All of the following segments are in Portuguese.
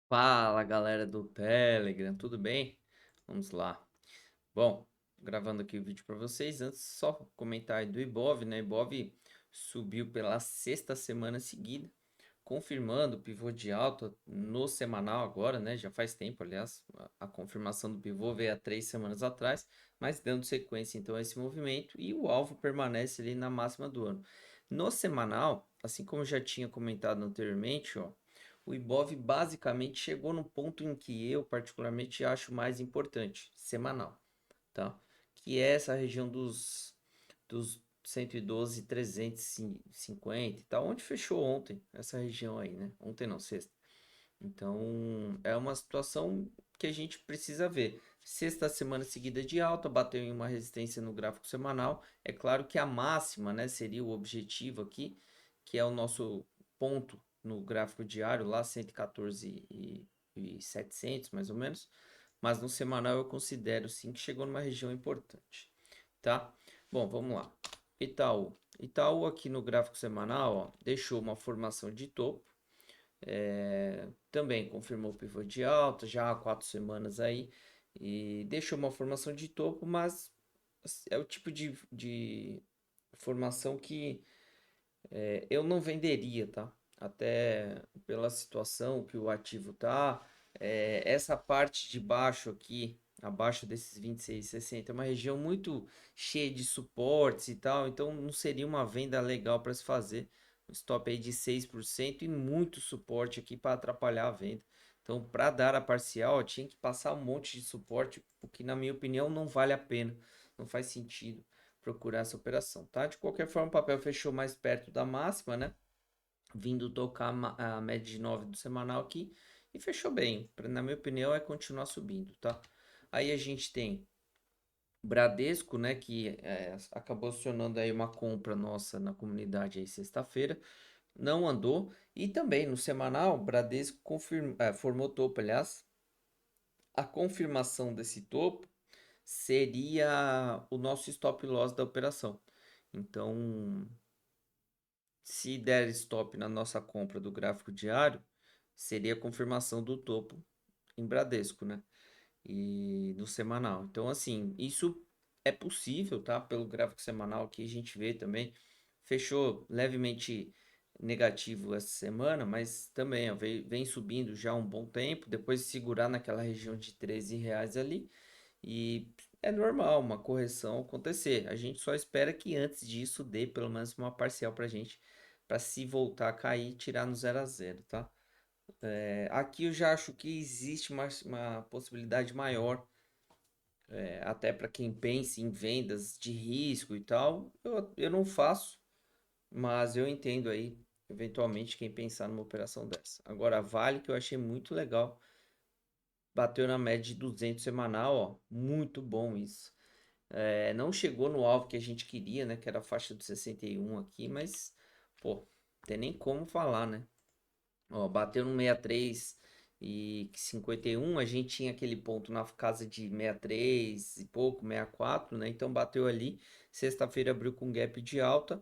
Fala galera do Telegram, tudo bem? Vamos lá. Bom, gravando aqui o vídeo para vocês. Antes, só comentar aí do Ibov, né? Ibov subiu pela sexta semana seguida, confirmando o pivô de alta no semanal agora, né? Já faz tempo, aliás, a confirmação do pivô veio há 3 semanas atrás, mas dando sequência então a esse movimento e o alvo permanece ali na máxima do ano. No semanal, assim como eu já tinha comentado anteriormente, ó, o Ibov basicamente chegou no ponto em que eu particularmente acho mais importante, semanal, tá? Que é essa região dos 112,350 e tal, onde fechou ontem, essa região aí, né? Ontem não, sexta. Então, é uma situação que a gente precisa ver. Sexta semana seguida de alta, bateu em uma resistência no gráfico semanal. É claro que a máxima, né, seria o objetivo aqui, que é o nosso ponto no gráfico diário, lá 114 e 700 mais ou menos. Mas no semanal eu considero sim que chegou numa região importante, tá? Bom, vamos lá. Itaú. Itaú aqui no gráfico semanal, ó, deixou uma formação de topo. Também confirmou o pivô de alta já há 4 semanas aí e deixou uma formação de topo, mas é o tipo de formação que eu não venderia, tá? Até pela situação que o ativo tá. Essa parte de baixo aqui, abaixo desses 26,60, é uma região muito cheia de suportes e tal, então não seria uma venda legal para se fazer. Um stop aí de 6% e muito suporte aqui para atrapalhar a venda. Então, para dar a parcial, tinha que passar um monte de suporte, o que na minha opinião não vale a pena, não faz sentido procurar essa operação, tá? De qualquer forma, o papel fechou mais perto da máxima, né? Vindo tocar a média de 9 do semanal aqui e fechou bem. Na minha opinião, é continuar subindo, tá? Aí a gente tem Bradesco, né, que acabou acionando aí uma compra nossa na comunidade aí sexta-feira, não andou. E também no semanal, Bradesco formou topo, aliás. A confirmação desse topo seria o nosso stop loss da operação. Então, se der stop na nossa compra do gráfico diário, seria a confirmação do topo em Bradesco, né? E no semanal. Então, assim, isso é possível, tá? Pelo gráfico semanal que a gente vê também. Fechou levemente negativo essa semana, mas também ó, vem subindo já há um bom tempo. Depois de segurar naquela região de R$ 13 ali. E é normal uma correção acontecer. A gente só espera que antes disso dê pelo menos uma parcial pra gente, para se voltar a cair, tirar no 0 a 0, tá? Aqui eu já acho que existe uma possibilidade maior, até para quem pensa em vendas de risco e tal. Eu não faço, mas eu entendo aí, eventualmente, quem pensar numa operação dessa. Agora, a Vale, que eu achei muito legal, bateu na média de 200 semanal, ó, muito bom isso. Não chegou no alvo que a gente queria, né? Que era a faixa do 61 aqui, mas, pô, tem nem como falar, né? Ó, bateu no 63 e 51, a gente tinha aquele ponto na casa de 63 e pouco, 64, né? Então bateu ali. Sexta-feira abriu com gap de alta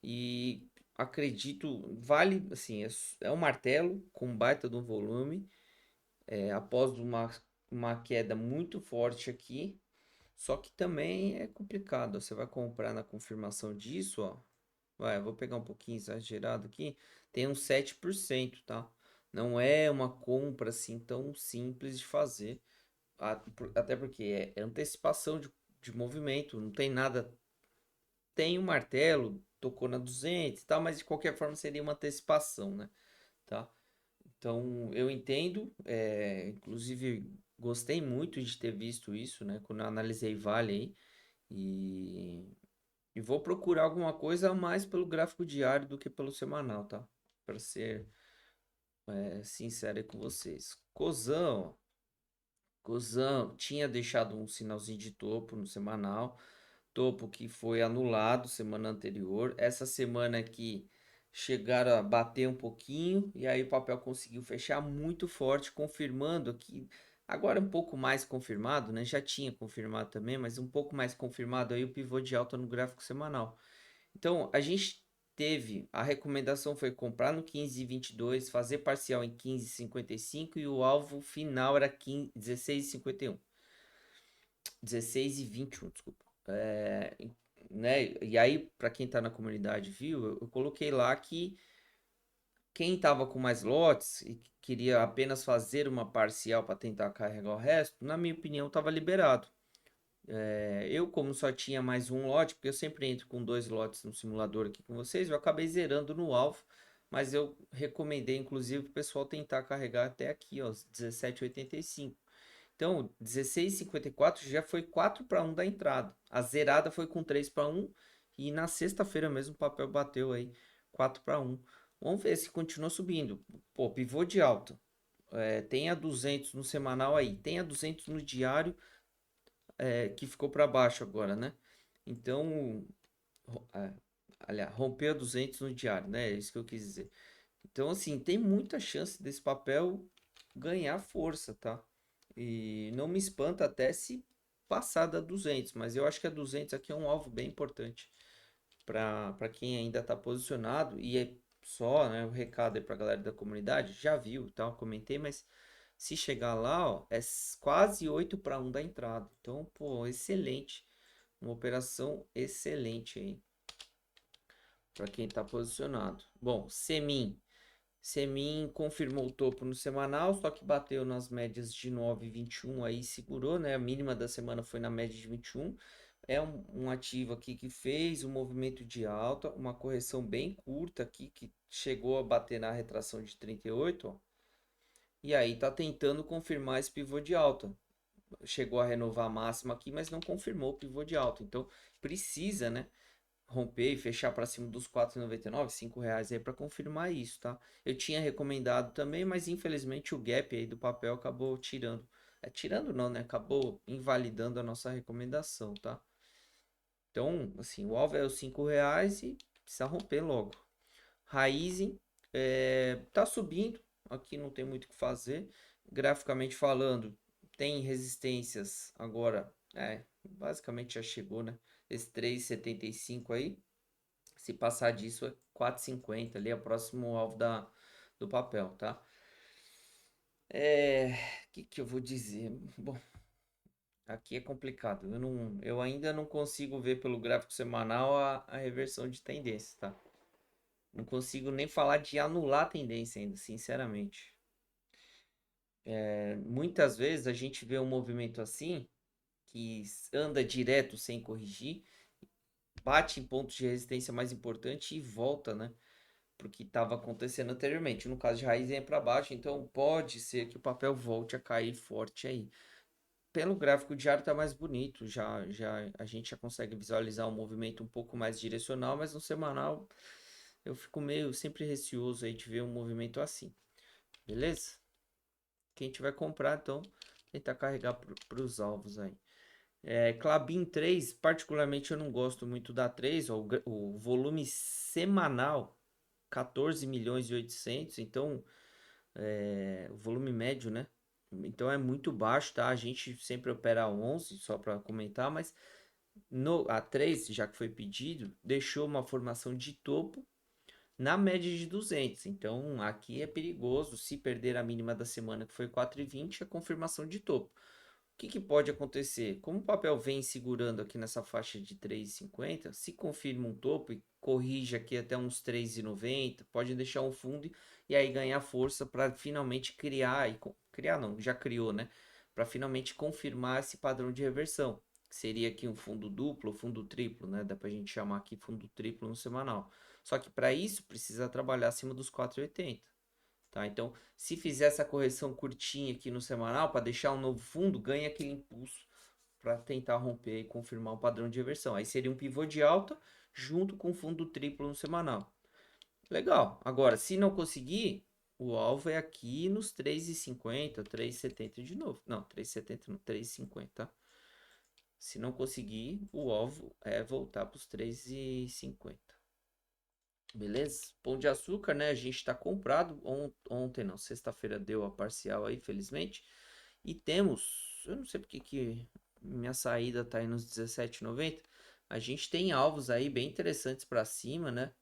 e acredito, vale, assim, é um martelo com baita do volume, após uma queda muito forte aqui. Só que também é complicado. Você vai comprar na confirmação disso, ó. Eu vou pegar um pouquinho exagerado aqui. Tem uns 7%, tá? Não é uma compra assim tão simples de fazer. Até porque é antecipação de movimento. Não tem nada. Tem um martelo, tocou na 200 e tal, mas de qualquer forma seria uma antecipação, né? Tá? Então eu entendo. Inclusive gostei muito de ter visto isso, né? Quando eu analisei Vale aí. E, e vou procurar alguma coisa mais pelo gráfico diário do que pelo semanal, tá? Para ser sincero aí com vocês. Cozão tinha deixado um sinalzinho de topo no semanal, topo que foi anulado semana anterior. Essa semana aqui chegaram a bater um pouquinho e aí o papel conseguiu fechar muito forte, confirmando que agora um pouco mais confirmado, né? Já tinha confirmado também, mas um pouco mais confirmado aí o pivô de alta no gráfico semanal. Então, a gente teve, a recomendação foi comprar no 15,22, fazer parcial em 15,55 e o alvo final era 16,51. 16,21, desculpa. Né? E aí, para quem tá na comunidade viu, eu coloquei lá que quem tava com mais lotes e queria apenas fazer uma parcial para tentar carregar o resto, na minha opinião, tava liberado. Eu, como só tinha mais um lote, porque eu sempre entro com 2 lotes no simulador aqui com vocês, eu acabei zerando no alvo, mas eu recomendei, inclusive, o pessoal tentar carregar até aqui, ó, 17,85. Então, 16,54 já foi 4 para 1 da entrada. A zerada foi com 3 para 1 e na sexta-feira mesmo o papel bateu aí 4 para 1. Vamos ver se continua subindo. Pô, pivô de alta. Tem a 200 no semanal aí, tem a 200 no diário, que ficou para baixo agora, né? Então, aliás, rompeu a 200 no diário, né? É isso que eu quis dizer. Então, assim, tem muita chance desse papel ganhar força, tá? E não me espanta até se passar da 200, mas eu acho que a 200 aqui é um alvo bem importante para quem ainda está posicionado. E é só, né, o recado aí para a galera da comunidade, já viu, tal, comentei, mas se chegar lá, ó, é quase 8 para 1 da entrada. Então, pô, excelente. Uma operação excelente aí para quem está posicionado. Bom, Semin confirmou o topo no semanal, só que bateu nas médias de 9,21 aí, segurou, né? A mínima da semana foi na média de 21. É um ativo aqui que fez um movimento de alta, uma correção bem curta aqui, que chegou a bater na retração de 38, ó. E aí tá tentando confirmar esse pivô de alta. Chegou a renovar a máxima aqui, mas não confirmou o pivô de alta. Então precisa, né, romper e fechar para cima dos 4,99, R$ 5 aí para confirmar isso, tá? Eu tinha recomendado também, mas infelizmente o gap aí do papel acabou tirando. Tirando não, né? Acabou invalidando a nossa recomendação, tá? Então, assim, o alvo é os R$ 5 e precisa romper logo. Raizen tá subindo, aqui não tem muito o que fazer. Graficamente falando, tem resistências agora, basicamente já chegou, né? Esse 3,75 aí. Se passar disso é 4,50 ali, é o próximo alvo do papel, tá? Que eu vou dizer? Bom, aqui é complicado. Eu ainda não consigo ver pelo gráfico semanal a reversão de tendência, tá? Não consigo nem falar de anular a tendência ainda, sinceramente. Muitas vezes a gente vê um movimento assim, que anda direto sem corrigir, bate em pontos de resistência mais importante e volta, né? Porque estava acontecendo anteriormente. No caso de raiz é para baixo, então pode ser que o papel volte a cair forte aí. Pelo gráfico diário tá mais bonito, já a gente já consegue visualizar um movimento um pouco mais direcional, mas no semanal eu fico meio sempre receoso aí de ver um movimento assim. Beleza? Quem tiver comprar, então tentar carregar para os alvos aí. Clabin 3, particularmente eu não gosto muito da 3, ó, o volume semanal 14 milhões e 800, então o volume médio, né? Então é muito baixo, tá? A gente sempre opera a 11, só para comentar, mas no A3, já que foi pedido, deixou uma formação de topo na média de 200. Então aqui é perigoso, se perder a mínima da semana, que foi 4,20, a confirmação de topo. O que pode acontecer? Como o papel vem segurando aqui nessa faixa de 3,50, se confirma um topo e corrige aqui até uns 3,90, pode deixar um fundo e aí ganhar força para finalmente criar, criar não, já criou, né? Para finalmente confirmar esse padrão de reversão, que seria aqui um fundo duplo ou fundo triplo, né? Dá para a gente chamar aqui fundo triplo no semanal. Só que para isso precisa trabalhar acima dos 4,80. Tá? Então, se fizer essa correção curtinha aqui no semanal, para deixar um novo fundo, ganha aquele impulso para tentar romper e confirmar um padrão de reversão. Aí seria um pivô de alta junto com fundo triplo no semanal. Legal. Agora, se não conseguir, o alvo é aqui nos 3,50, 3,70 de novo. Não, 3,70 não, 3,50, tá? Se não conseguir, o alvo é voltar para os 3,50. Beleza? Pão de açúcar, né? A gente tá comprado. Ontem não, sexta-feira deu a parcial aí, felizmente. E temos, eu não sei porque que minha saída tá aí nos 17,90. A gente tem alvos aí bem interessantes para cima, né?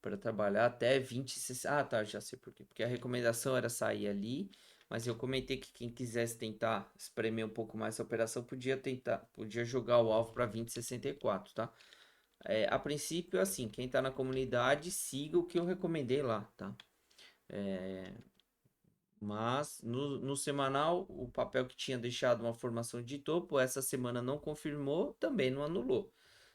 para trabalhar até 20,60. Ah, tá, já sei por quê. Porque a recomendação era sair ali, mas eu comentei que quem quisesse tentar espremer um pouco mais a operação podia tentar, podia jogar o alvo para 20,64, tá? A princípio, assim, quem tá na comunidade, siga o que eu recomendei lá, tá? Mas no semanal, o papel que tinha deixado uma formação de topo, essa semana não confirmou, também não anulou.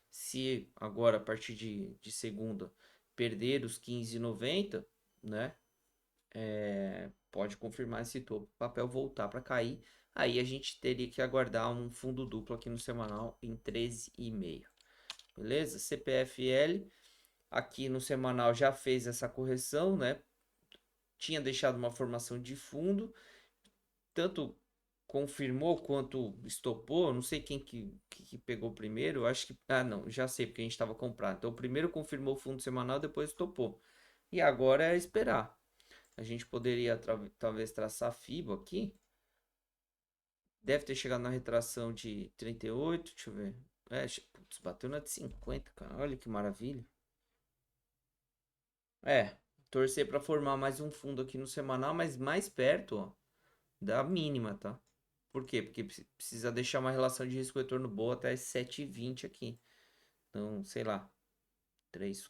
Se agora, a partir de segunda, perder os 15,90, né? Pode confirmar esse topo, o papel voltar para cair. Aí a gente teria que aguardar um fundo duplo aqui no semanal em 13,5. Beleza? CPFL aqui no semanal já fez essa correção, né? Tinha deixado uma formação de fundo, tanto confirmou quanto estopou. Não sei quem que pegou primeiro. Acho que. Ah, não, já sei porque a gente estava comprado. Então, primeiro confirmou o fundo semanal, depois estopou. E agora é esperar. A gente poderia talvez traçar FIBO aqui. Deve ter chegado na retração de 38. Deixa eu ver. Putz, bateu na de 50, cara. Olha que maravilha. Torcer para formar mais um fundo aqui no semanal, mas mais perto, ó, da mínima, tá? Por quê? Porque precisa deixar uma relação de risco-retorno boa até 7,20 aqui. Então, sei lá, 3%.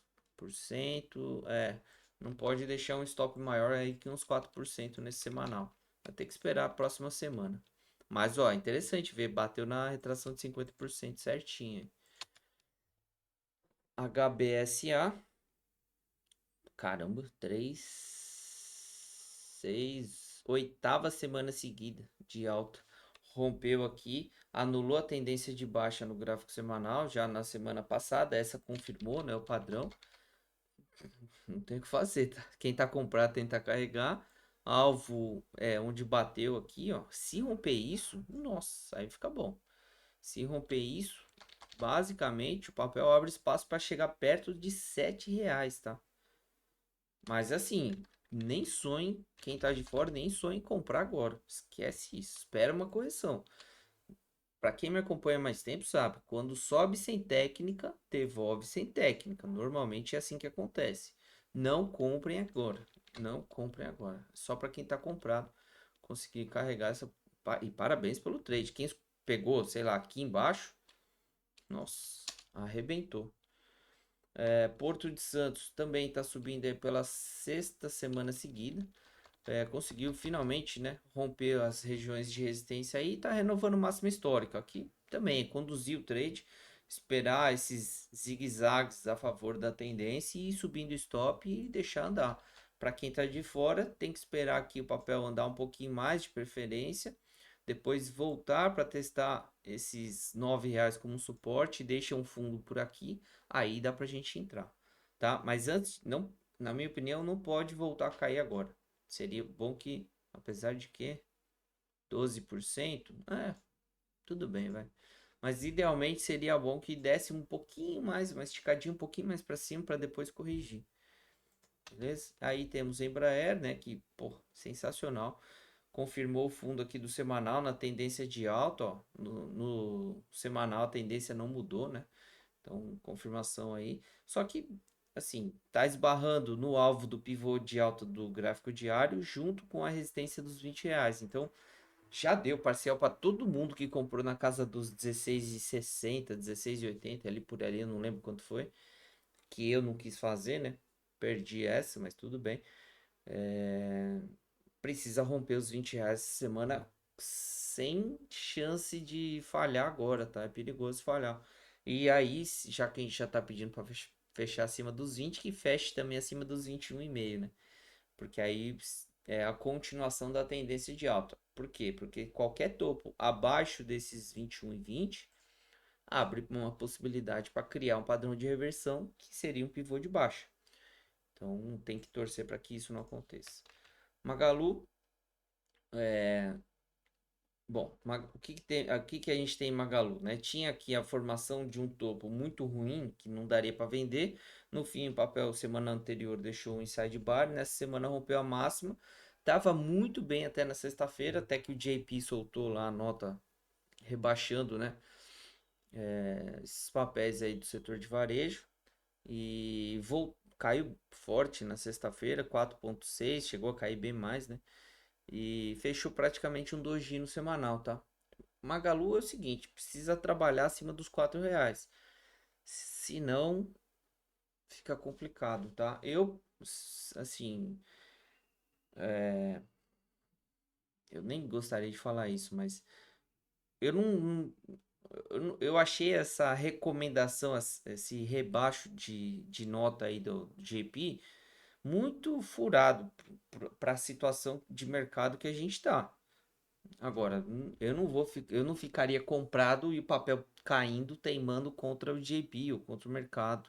Não pode deixar um stop maior aí que uns 4% nesse semanal. Vai ter que esperar a próxima semana. Mas, ó, interessante ver, bateu na retração de 50% certinho. HBSA, caramba, 8ª semana seguida de alta. Rompeu aqui, anulou a tendência de baixa no gráfico semanal já na semana passada. Essa confirmou, né, o padrão. Não tem o que fazer, tá? Quem tá comprado tenta carregar. Alvo onde bateu aqui, ó. Se romper isso, nossa, aí fica bom. Se romper isso, basicamente o papel abre espaço para chegar perto de R$ 7, tá? Mas assim, nem sonhe, quem tá de fora, nem sonhe em comprar agora. Esquece isso. Espera uma correção. Para quem me acompanha mais tempo, sabe, quando sobe sem técnica, devolve sem técnica. Normalmente é assim que acontece. Não comprem agora. Não comprem agora. Só para quem tá comprado conseguir carregar essa. E parabéns pelo trade. Quem pegou, sei lá, aqui embaixo, nossa, arrebentou. Porto de Santos também está subindo aí pela 6ª semana seguida. Conseguiu finalmente, né, romper as regiões de resistência aí e está renovando o máximo histórico. Aqui também conduzir o trade, esperar esses zigue-zagues a favor da tendência e ir subindo stop e deixar andar. Para quem está de fora, tem que esperar aqui o papel andar um pouquinho mais de preferência, depois voltar para testar esses R$ 9 como suporte, deixa um fundo por aqui, aí dá para a gente entrar, tá? Mas antes, não, na minha opinião, não pode voltar a cair agora. Seria bom que, apesar de que 12%, tudo bem, vai. Mas idealmente seria bom que desse um pouquinho mais, uma esticadinha um pouquinho mais para cima para depois corrigir. Beleza? Aí temos Embraer, né, que, pô, sensacional. Confirmou o fundo aqui do semanal na tendência de alta, ó. No semanal a tendência não mudou, né? Então, confirmação aí. Só que, assim, tá esbarrando no alvo do pivô de alta do gráfico diário junto com a resistência dos R$ 20. Então, já deu parcial para todo mundo que comprou na casa dos 16,60, 16,80, ali por ali, eu não lembro quanto foi. Que eu não quis fazer, né? Perdi essa, mas tudo bem. Precisa romper os R$ 20 essa semana sem chance de falhar agora, tá? É perigoso falhar. E aí, já que a gente já tá pedindo para fechar acima dos 20, que feche também acima dos 21,5, né? Porque aí é a continuação da tendência de alta. Por quê? Porque qualquer topo abaixo desses 21,20 abre uma possibilidade para criar um padrão de reversão que seria um pivô de baixa. Então tem que torcer para que isso não aconteça. Magalu, bom, o que que tem, aqui que a gente tem em Magalu, né? Tinha aqui a formação de um topo muito ruim que não daria para vender. No fim, o papel semana anterior deixou um inside bar, nessa semana rompeu a máxima. Tava muito bem até na sexta-feira, até que o JP soltou lá a nota rebaixando, né? Esses papéis aí do setor de varejo e caiu forte na sexta-feira, 4,6, chegou a cair bem mais, né? E fechou praticamente um doji no semanal, tá? Magalu é o seguinte, precisa trabalhar acima dos R$ 4. Senão, fica complicado, tá? Assim, eu nem gostaria de falar isso, mas eu eu achei essa recomendação, esse rebaixo de nota aí do JP muito furado para a situação de mercado que a gente está. Agora, eu não ficaria comprado e o papel caindo, teimando contra o JP ou contra o mercado,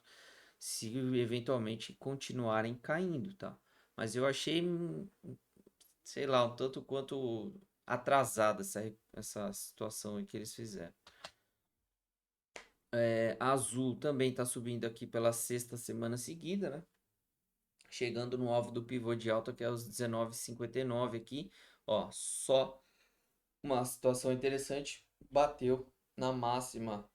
se eventualmente continuarem caindo, tá? Mas eu achei, sei lá, um tanto quanto atrasada essa situação aí que eles fizeram. A Azul também está subindo aqui pela sexta semana seguida, né? Chegando no alvo do pivô de alta, que é os 19,59 aqui. Ó, só uma situação interessante, bateu na máxima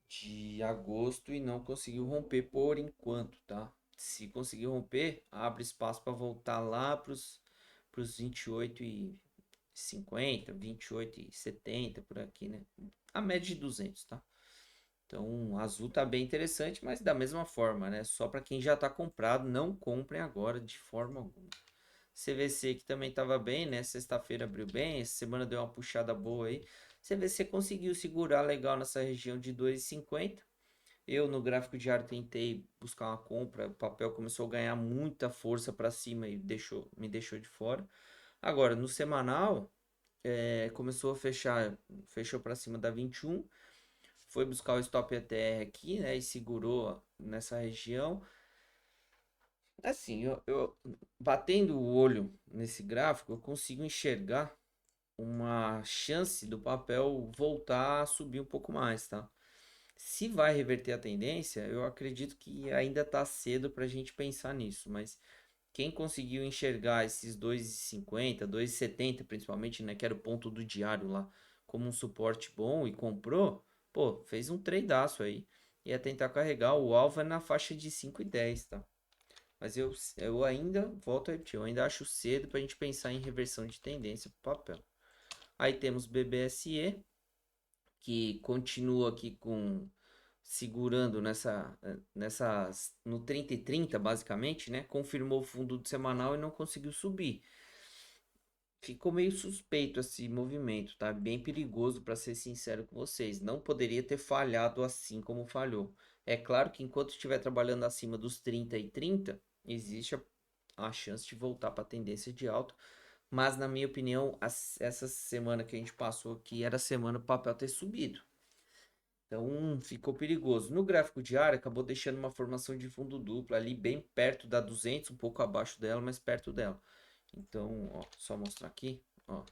de agosto e não conseguiu romper por enquanto, tá? Se conseguir romper, abre espaço para voltar lá para os 28,50, 28,70 por aqui, né? A média de 200, tá? Então, azul tá bem interessante, mas da mesma forma, né? Só para quem já tá comprado, não comprem agora de forma alguma. CVC que também estava bem, né? Sexta-feira abriu bem, essa semana deu uma puxada boa aí. CVC conseguiu segurar legal nessa região de 2,50. Eu no gráfico diário tentei buscar uma compra, o papel começou a ganhar muita força para cima e me deixou de fora. Agora, no semanal, começou a fechou para cima da 21, foi buscar o stop ATR aqui, né, e segurou nessa região. Assim, eu batendo o olho nesse gráfico, eu consigo enxergar uma chance do papel voltar a subir um pouco mais, tá? Se vai reverter a tendência, eu acredito que ainda tá cedo para a gente pensar nisso, mas quem conseguiu enxergar esses 2,50, 2,70 principalmente, né, que era o ponto do diário lá, como um suporte bom e comprou, pô, fez um tradeaço aí. Ia tentar carregar, o alvo é na faixa de 5,10, tá? Mas eu ainda, volto a repetir, eu ainda acho cedo para a gente pensar em reversão de tendência para o papel. Aí temos BBSE, que continua aqui segurando no 30 e 30 basicamente, né? Confirmou o fundo do semanal e não conseguiu subir. Ficou meio suspeito esse movimento, tá? Bem perigoso para ser sincero com vocês. Não poderia ter falhado assim como falhou. É claro que enquanto estiver trabalhando acima dos 30 e 30, existe a chance de voltar para a tendência de alta. Mas na minha opinião, essa semana que a gente passou aqui era a semana para o papel ter subido. Então ficou perigoso. No gráfico diário, acabou deixando uma formação de fundo duplo ali bem perto da 200, um pouco abaixo dela, mas perto dela. Então, ó, só mostrar aqui, ó.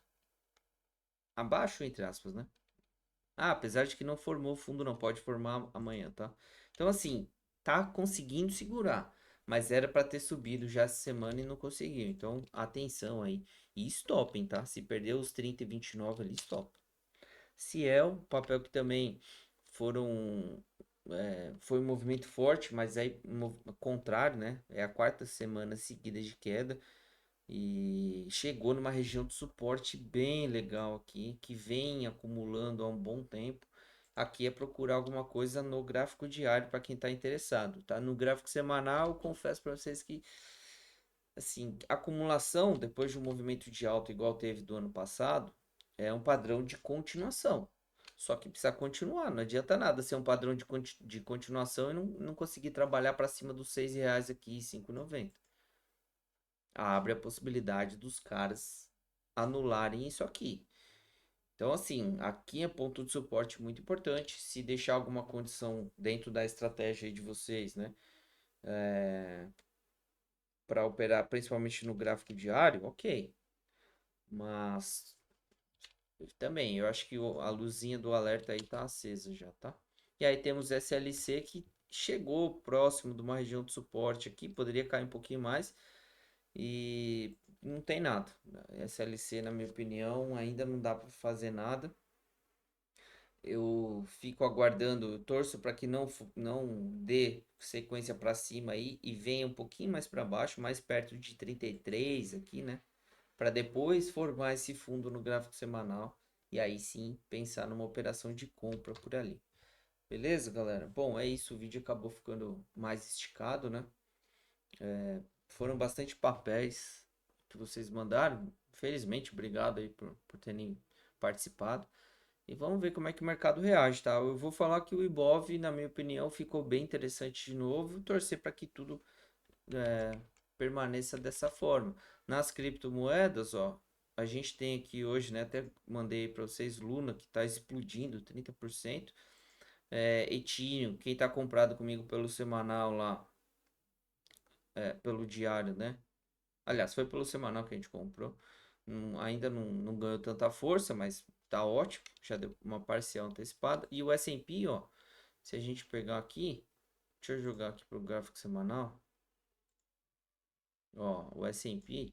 Abaixo, entre aspas, né? Ah, apesar de que não formou fundo, não pode formar amanhã, tá? Então, assim, tá conseguindo segurar, mas era para ter subido já essa semana e não conseguiu. Então, atenção aí. E stopem, tá? Se perder os 30 e 29 ali, stop. Ciel, papel que também foi um movimento forte, mas aí contrário, né? É a quarta semana seguida de queda e chegou numa região de suporte bem legal aqui, que vem acumulando há um bom tempo. Aqui é procurar alguma coisa no gráfico diário para quem está interessado, tá? No gráfico semanal, confesso para vocês que assim, acumulação depois de um movimento de alta igual teve do ano passado, é um padrão de continuação. Só que precisa continuar, não adianta nada ser um padrão de continuação e não conseguir trabalhar para cima dos R$ 6 aqui, 5,90. Abre a possibilidade dos caras anularem isso aqui. Então, assim, aqui é ponto de suporte muito importante. Se deixar alguma condição dentro da estratégia de vocês, né? Para operar principalmente no gráfico diário, ok. Mas também, eu acho que a luzinha do alerta aí tá acesa já, tá? E aí temos SLC que chegou próximo de uma região de suporte aqui, poderia cair um pouquinho mais e não tem nada. SLC, na minha opinião, ainda não dá para fazer nada. eu fico aguardando, eu torço para que não dê sequência para cima aí e venha um pouquinho mais para baixo, mais perto de 33 aqui, né? Para depois formar esse fundo no gráfico semanal e aí sim pensar numa operação de compra por ali. Beleza, galera? Bom, é isso, o vídeo acabou ficando mais esticado, né? Foram bastante papéis que vocês mandaram. Felizmente, obrigado aí por terem participado. E vamos ver como é que o mercado reage, tá? Eu vou falar que o Ibov, na minha opinião, ficou bem interessante de novo. Torcer para que tudo permaneça dessa forma. Nas criptomoedas, ó, a gente tem aqui hoje, né? Até mandei para vocês Luna, que está explodindo 30%. Ethereum, quem está comprado comigo pelo semanal lá, pelo diário, né? Aliás, foi pelo semanal que a gente comprou. Ainda não ganhou tanta força, mas tá ótimo. Já deu uma parcial antecipada. E o S&P, ó, se a gente pegar aqui, deixa eu jogar aqui pro gráfico semanal. Ó, o S&P,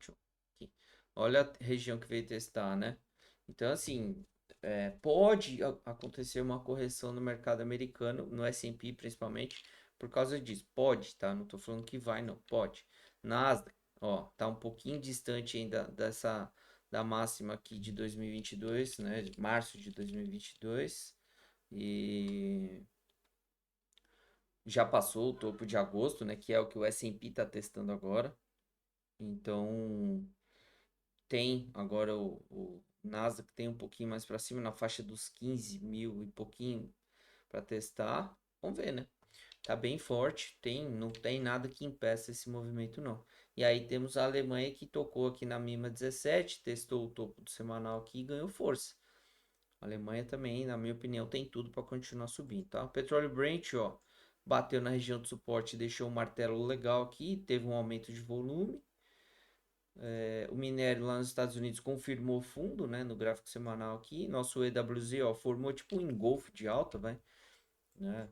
aqui. Olha a região que veio testar, né? Então, assim, pode acontecer uma correção no mercado americano, no S&P principalmente, por causa disso. Pode, tá? Não tô falando que vai, não. Pode. Nasdaq, ó, tá um pouquinho distante ainda da máxima aqui de 2022, né? De março de 2022. E já passou o topo de agosto, né? Que é o que o S&P tá testando agora. Então, tem agora o Nasdaq tem um pouquinho mais para cima, na faixa dos 15 mil e pouquinho para testar. Vamos ver, né? Tá bem forte, não tem nada que impeça esse movimento, não. E aí temos a Alemanha que tocou aqui na mínima 17, testou o topo do semanal aqui e ganhou força. A Alemanha também, na minha opinião, tem tudo para continuar subindo, tá? O petróleo Brent, ó, bateu na região de suporte, deixou um martelo legal aqui, teve um aumento de volume. O minério lá nos Estados Unidos confirmou fundo, né, no gráfico semanal aqui. Nosso EWZ, ó, formou tipo um engolfo de alta, vai, né?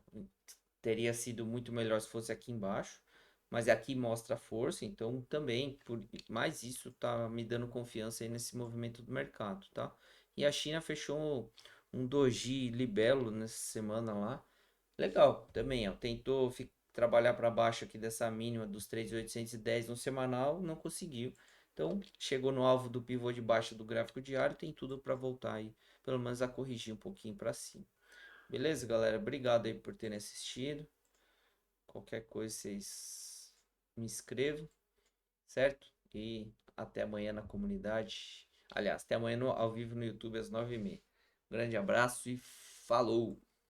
Teria sido muito melhor se fosse aqui embaixo, mas aqui mostra a força, então também, mais isso tá me dando confiança aí nesse movimento do mercado, tá? E a China fechou um doji Libelo nessa semana lá. Legal, também, ó, tentou trabalhar para baixo aqui dessa mínima dos 3.810 no semanal, não conseguiu. Então, chegou no alvo do pivô de baixo do gráfico diário, tem tudo para voltar aí, pelo menos a corrigir um pouquinho para cima. Beleza, galera? Obrigado aí por terem assistido. Qualquer coisa vocês me escrevam, certo? E até amanhã na comunidade. Aliás, até amanhã ao vivo no YouTube às 9h30. Grande abraço e falou!